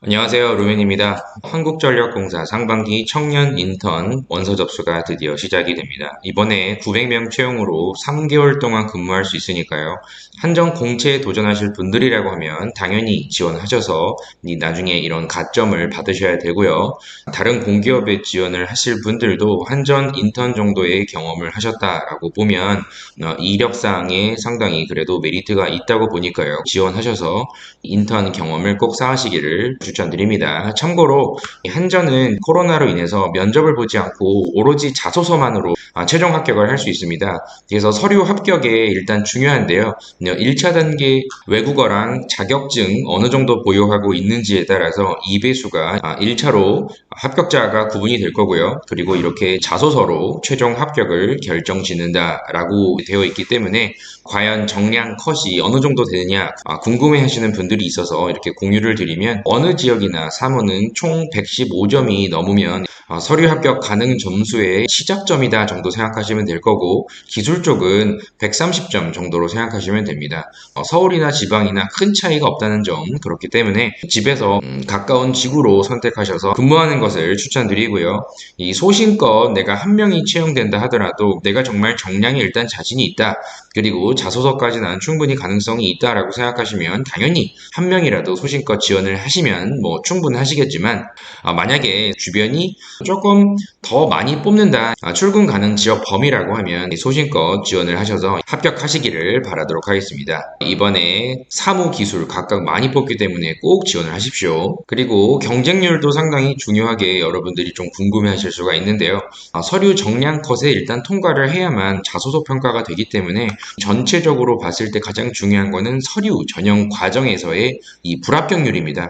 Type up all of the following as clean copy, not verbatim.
안녕하세요. 루멘입니다. 한국전력공사 상반기 청년 인턴 원서 접수가 드디어 시작이 됩니다. 이번에 900명 채용으로 3개월 동안 근무할 수 있으니까요. 한정 공채에 도전하실 분들이라고 하면 당연히 지원하셔서 나중에 이런 가점을 받으셔야 되고요. 다른 공기업에 지원을 하실 분들도 한전 인턴 정도의 경험을 하셨다라고 보면 이력사항에 상당히 그래도 메리트가 있다고 보니까요. 지원하셔서 인턴 경험을 꼭 쌓으시기를 추천드립니다. 참고로 한전은 코로나로 인해서 면접을 보지 않고 오로지 자소서만으로 최종 합격을 할 수 있습니다. 그래서 서류 합격에 일단 중요한데요. 1차 단계 외국어랑 자격증 어느 정도 보유하고 있는지에 따라서 2배수가 1차로 합격자가 구분이 될 거고요. 그리고 이렇게 자소서로 최종 합격을 결정 짓는다라고 되어 있기 때문에 과연 정량 컷이 어느 정도 되느냐 궁금해 하시는 분들이 있어서 이렇게 공유를 드리면 어느 지역이나 사무는 총 115점이 넘으면 서류 합격 가능 점수의 시작점이다 정도 생각하시면 될 거고 기술 쪽은 130점 정도로 생각하시면 됩니다. 서울이나 지방이나 큰 차이가 없다는 점 그렇기 때문에 집에서 가까운 지구로 선택하셔서 근무하는 것을 추천드리고요. 이 소신껏 내가 한 명이 채용된다 하더라도 내가 정말 정량에 일단 자신이 있다. 그리고 자소서까지 는 충분히 가능성이 있다라고 생각하시면 당연히 한 명이라도 소신껏 지원을 하시면 뭐 충분하시겠지만 만약에 주변이 조금 더 많이 뽑는다 출근 가능 지역 범위라고 하면 소신껏 지원을 하셔서 합격하시기를 바라도록 하겠습니다. 이번에 사무 기술 각각 많이 뽑기 때문에 꼭 지원을 하십시오. 그리고 경쟁률도 상당히 중요하게 여러분들이 좀 궁금해 하실 수가 있는데요. 서류 정량 컷에 일단 통과를 해야만 자소서 평가가 되기 때문에 전체적으로 봤을 때 가장 중요한 거는 서류 전형 과정에서의 이 불합격률입니다.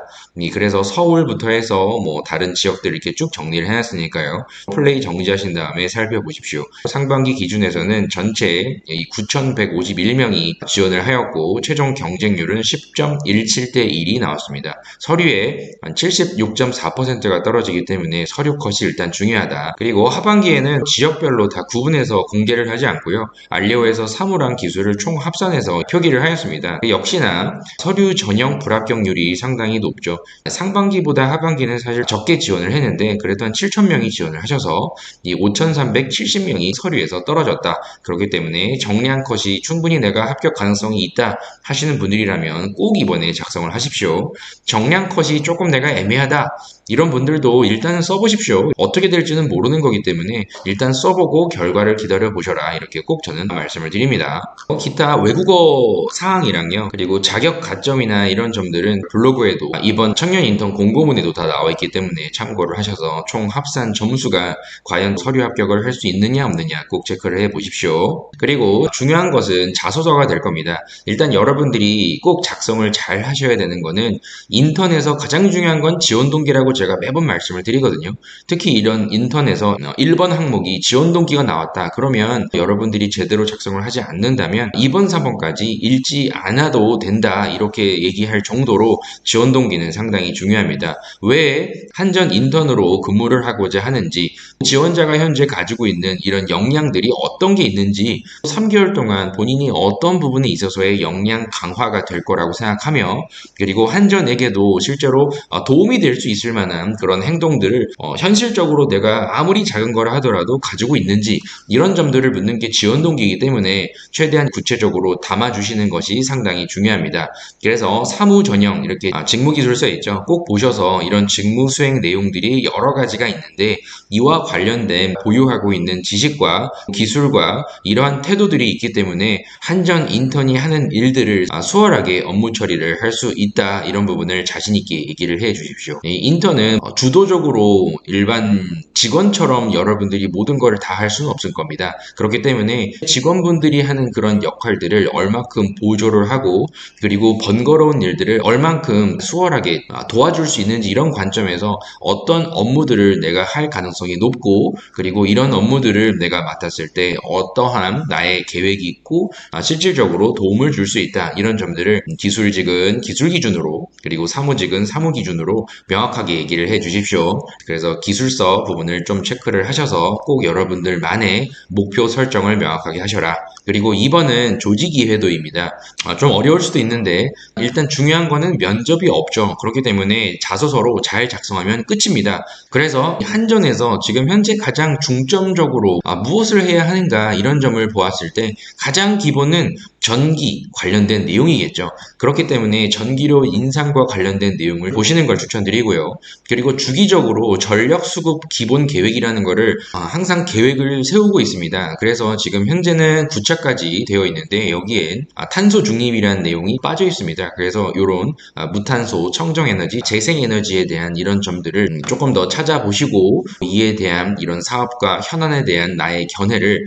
그래서 서울부터 해서 뭐 다른 지역들 이렇게 쭉 정리를 해놨으니까요. 플레이 정지하신 다음에 살펴보십시오. 상반기 기준에서는 전체 9,151명이 지원을 하였고 최종 경쟁률은 10.17대 1이 나왔습니다. 서류에 한 76.4%가 떨어지기 때문에 서류 컷이 일단 중요하다. 그리고 하반기에는 지역별로 다 구분해서 공개를 하지 않고요. 알리오에서 사무랑 기술을 총 합산해서 표기를 하였습니다. 역시나 서류 전형 불합격률이 상당히 높죠. 상반기보다 하반기는 사실 적게 지원을 했는데 그래도 한 7,000명이 지원을 하셔서 이 5,370명이 서류에서 떨어졌다. 그렇기 때문에 정량 컷이 충분히 내가 합격 가능성이 있다 하시는 분들이라면 꼭 이번에 작성을 하십시오. 정량 컷이 조금 내가 애매하다. 이런 분들도 일단은 써보십시오. 어떻게 될지는 모르는 거기 때문에 일단 써보고 결과를 기다려 보셔라. 이렇게 꼭 저는 말씀을 드립니다. 기타 외국어 사항이랑요. 그리고 자격 가점이나 이런 점들은 블로그에도 이번 청년 인턴 공고문에도 다 나와 있기 때문에 참고를 하셔서 총 합산 점수가 과연 서류 합격을 할 수 있느냐 없느냐 꼭 체크를 해 보십시오. 그리고 중요한 것은 자소서가 될 겁니다. 일단 여러분들이 꼭 작성을 잘 하셔야 되는 거는 인턴에서 가장 중요한 건 지원 동기라고 제가 매번 말씀을 드리거든요. 특히 이런 인턴에서 1번 항목이 지원 동기가 나왔다. 그러면 여러분들이 제대로 작성을 하지 않는다면 2번, 3번까지 읽지 않아도 된다. 이렇게 얘기할 정도로 지원 동기는 상당히 중요합니다. 왜 한전 인턴으로 근무를 하고자 하는지, 지원자가 현재 가지고 있는 이런 역량들이 어떤 게 있는지 3개월 동안 본인이 어떤 부분에 있어서의 역량 강화가 될 거라고 생각하며 그리고 한전에게도 실제로 도움이 될 수 있을 만한 그런 행동들을 현실적으로 내가 아무리 작은 거라 하더라도 가지고 있는지 이런 점들을 묻는 게 지원 동기이기 때문에 최대한 구체적으로 담아주시는 것이 상당히 중요합니다. 그래서 사무 전형 이렇게 직무 기술서에 있죠. 꼭 보셔서 이런 직무 수행 내용들이 여러 가지가 있는데 이와 관련된 보유하고 있는 지식과 기술과 이러한 태도들이 있기 때문에 한전 인턴이 하는 일들을 수월하게 업무 처리를 할 수 있다. 이런 부분을 자신 있게 얘기를 해 주십시오. 이 인턴은 주도적으로 일반 직원처럼 여러분들이 모든 걸 다 할 수는 없을 겁니다. 그렇기 때문에 직원분들이 하는 그런 역할들을 얼만큼 보조를 하고 그리고 번거로운 일들을 얼만큼 수월하게 도와줄 수 있는지 이런 관점에서 어떤 업무들을 내가 할 가능성이 높고 그리고 이런 업무들을 내가 맡았을 때 어떠한 나의 계획이 있고 실질적으로 도움을 줄 수 있다. 이런 점들을 기술직은 기술 기준으로 그리고 사무직은 사무 기준으로 명확하게 얘기를 해 주십시오. 그래서 기술서 부분을 좀 체크를 하셔서 꼭 여러분들만의 목표 설정을 명확하게 하셔라. 그리고 2번은 조직이 회도입니다. 좀 어려울 수도 있는데 일단 중요한 거는 면접이 없죠. 그렇기 때문에 자소서로 잘 작성하면 끝입니다. 그래서 한전에서 지금 현재 가장 중점적으로 무엇을 해야 하는가 이런 점을 보았을 때 가장 기본은 전기 관련된 내용이겠죠. 그렇기 때문에 전기료 인상과 관련된 내용을 보시는 걸 추천드리고요. 그리고 주기적으로 전력 수급 기본 계획이라는 거를 항상 계획을 세우고 있습니다. 그래서 지금 현재는 9차까지 되어 있는데 여기엔 탄소 중립이라는 내용이 빠져 있습니다. 그래서 이런 무탄소, 청정에너지, 재생에너지에 대한 이런 점들을 조금 더 찾아보시고 이에 대한 이런 사업과 현안에 대한 나의 견해를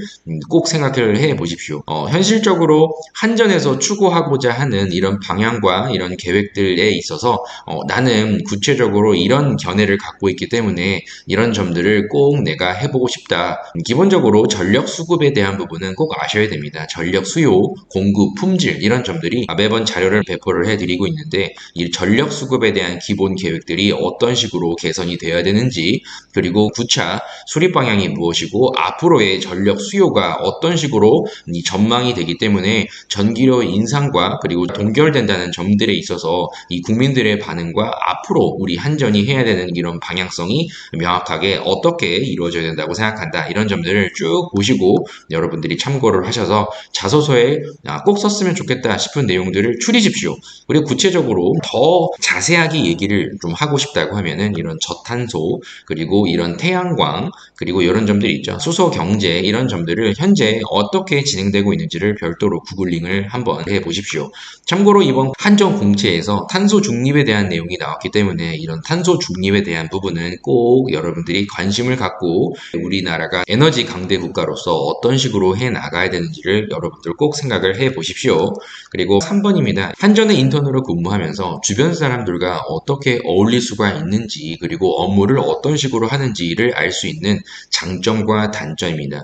꼭 생각을 해 보십시오. 현실적으로 한전에서 추구하고자 하는 이런 방향과 이런 계획들에 있어서 나는 구체적으로 이런 견해를 갖고 있기 때문에 이런 점들을 꼭 내가 해보고 싶다. 기본적으로 전력 수급에 대한 부분은 꼭 아셔야 됩니다. 전력 수요, 공급, 품질 이런 점들이 매번 자료를 배포를 해드리고 있는데 이 전력 수급에 대한 기본 계획들이 어떤 식으로 개선이 되어야 되는지 그리고 9차 수립 방향이 무엇이고 앞으로의 전력 수요가 어떤 식으로 이 전망이 되기 때문에 전기료 인상과 그리고 동결된다는 점들에 있어서 이 국민들의 반응과 앞으로 우리 한전이 해야 되는 이런 방향성이 명확하게 어떻게 이루어져야 된다고 생각한다. 이런 점들을 쭉 보시고 여러분들이 참고를 하셔서 자소서에 꼭 썼으면 좋겠다 싶은 내용들을 추리십시오. 그리고 구체적으로 더 자세하게 얘기를 좀 하고 싶다고 하면은 이런 저탄소 그리고 이런 태양광 그리고 이런 점들이 있죠. 수소 경제 이런 점들을 현재 어떻게 진행되고 있는지를 별도로 구글링을 한번 해보십시오. 참고로 이번 한전 공채에서 탄소 중립에 대한 내용이 나왔기 때문에 이런 탄소 중립에 대한 부분은 꼭 여러분들이 관심을 갖고 우리나라가 에너지 강대 국가로서 어떤 식으로 해 나가야 되는지를 여러분들 꼭 생각을 해 보십시오. 그리고 3번입니다. 한전의 인턴으로 근무하면서 주변 사람들과 어떻게 어울릴 수가 있는지 그리고 업무를 어떤 식으로 하는지를 알 수 있는 장점과 단점입니다.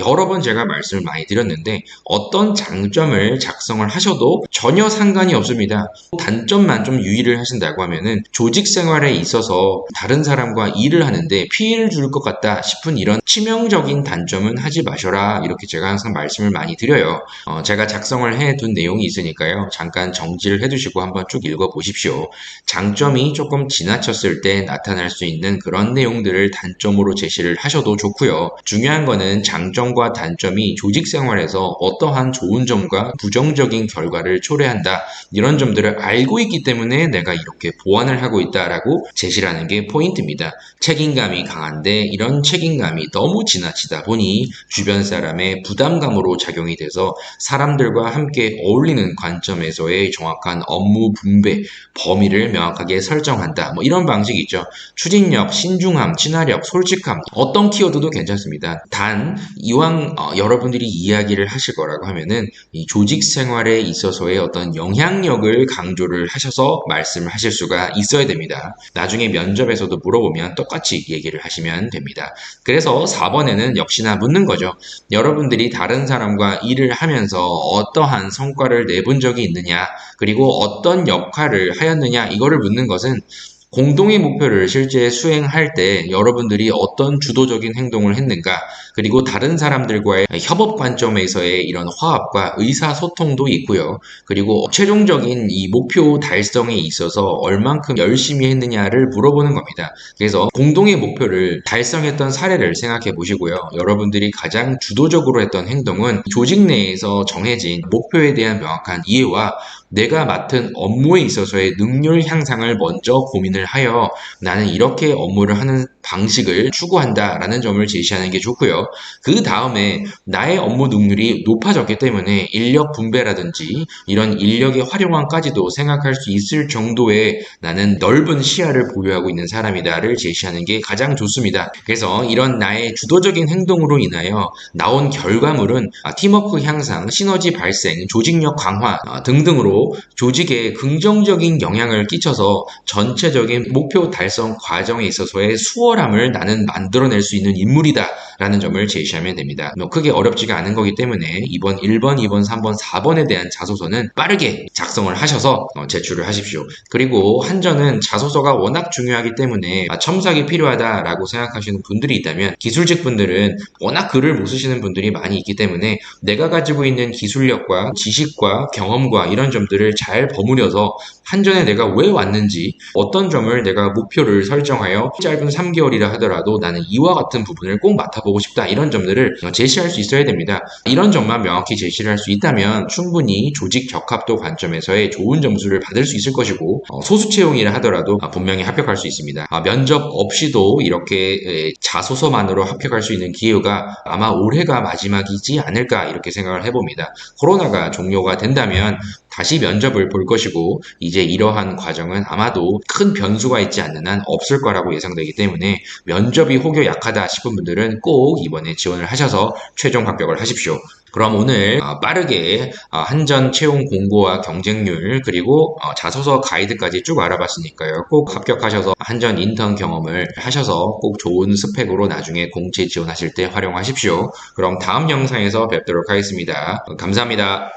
여러 번 제가 말씀을 많이 드렸는데 어떤 장점을 작성을 하셔도 전혀 상관이 없습니다. 단점만 좀 유의를 하신다고 하면은 조직 생활에 있어서 다른 사람과 일을 하는데 피해를 줄 것 같다 싶은 이런 치명적인 단점은 하지 마셔라 이렇게 제가 항상 말씀을 많이 드려요. 제가 작성을 해둔 내용이 있으니까요. 잠깐 정지를 해두시고 한번 쭉 읽어보십시오. 장점이 조금 지나쳤을 때 나타날 수 있는 그런 내용들을 단점으로 제시를 하셔도 좋고요. 중요한 거는 장점과 단점이 조직 생활에서 어떠한 좋은 점과 부정적인 결과를 초래한다. 이런 점들을 알고 있기 때문에 내가 이렇게 보완을 하고 있다라고 제시를 하는 게 포인트입니다. 책임감이 강한데 이런 책임감이 너무 지나치다 보니 주변 사람의 부담감으로 작용이 돼서 사람들과 함께 어울리는 관점에서의 정확한 업무 분배, 범위를 명확하게 설정한다. 뭐 이런 방식이 있죠. 추진력, 신중함, 친화력, 솔직함 어떤 키워드도 괜찮습니다. 단 이왕 여러분들이 이야기를 하실 거라고 하면은 이 조직 생활에 있어서의 어떤 영향력을 강조를 하셔서 말씀을 하실 수가 있어야 됩니다. 나중에 면접에서도 물어보면 똑같이 얘기를 하시면 됩니다. 그래서 4번에는 역시나 묻는 거죠. 여러분들이 다른 사람과 일을 하면서 어떠한 성과를 내본 적이 있느냐 그리고 어떤 역할을 하였느냐 이거를 묻는 것은 공동의 목표를 실제 수행할 때 여러분들이 어떤 주도적인 행동을 했는가 그리고 다른 사람들과의 협업 관점에서의 이런 화합과 의사소통도 있고요. 그리고 최종적인 이 목표 달성에 있어서 얼만큼 열심히 했느냐를 물어보는 겁니다. 그래서 공동의 목표를 달성했던 사례를 생각해 보시고요. 여러분들이 가장 주도적으로 했던 행동은 조직 내에서 정해진 목표에 대한 명확한 이해와 내가 맡은 업무에 있어서의 능률 향상을 먼저 고민을 하여 나는 이렇게 업무를 하는 방식을 추구한다 라는 점을 제시하는 게 좋고요. 그 다음에 나의 업무 능률이 높아졌기 때문에 인력 분배라든지 이런 인력의 활용화까지도 생각할 수 있을 정도의 나는 넓은 시야를 보유하고 있는 사람이다를 제시하는 게 가장 좋습니다. 그래서 이런 나의 주도적인 행동으로 인하여 나온 결과물은 팀워크 향상, 시너지 발생, 조직력 강화 등등으로 조직에 긍정적인 영향을 끼쳐서 전체적인 목표 달성 과정에 있어서의 수월 탁월함을 나는 만들어낼 수 있는 인물이다 라는 점을 제시하면 됩니다. 크게 어렵지가 않은 거기 때문에 이번 1번, 2번, 3번, 4번에 대한 자소서는 빠르게 작성을 하셔서 제출을 하십시오. 그리고 한전은 자소서가 워낙 중요하기 때문에 첨삭이 필요하다라고 생각하시는 분들이 있다면, 기술직 분들은 워낙 글을 못 쓰시는 분들이 많이 있기 때문에 내가 가지고 있는 기술력과 지식과 경험과 이런 점들을 잘 버무려서 한전에 내가 왜 왔는지, 어떤 점을 내가 목표를 설정하여 짧은 3개월이라 하더라도 나는 이와 같은 부분을 꼭 맡아보고 싶다, 이런 점들을 제시할 수 있어야 됩니다. 이런 점만 명확히 제시를 할 수 있다면 충분히 조직 적합도 관점에서의 좋은 점수를 받을 수 있을 것이고, 소수 채용이라 하더라도 분명히 합격할 수 있습니다. 면접 없이도 이렇게 자소서만으로 합격할 수 있는 기회가 아마 올해가 마지막이지 않을까, 이렇게 생각을 해봅니다. 코로나가 종료가 된다면 다시 면접을 볼 것이고, 이제 이러한 과정은 아마도 큰 변수가 있지 않는 한 없을 거라고 예상되기 때문에 면접이 혹여 약하다 싶은 분들은 꼭 이번에 지원을 하셔서 최종 합격을 하십시오. 그럼 오늘 빠르게 한전 채용 공고와 경쟁률, 그리고 자소서 가이드까지 쭉 알아봤으니까요. 꼭 합격하셔서 한전 인턴 경험을 하셔서 꼭 좋은 스펙으로 나중에 공채 지원하실 때 활용하십시오. 그럼 다음 영상에서 뵙도록 하겠습니다. 감사합니다.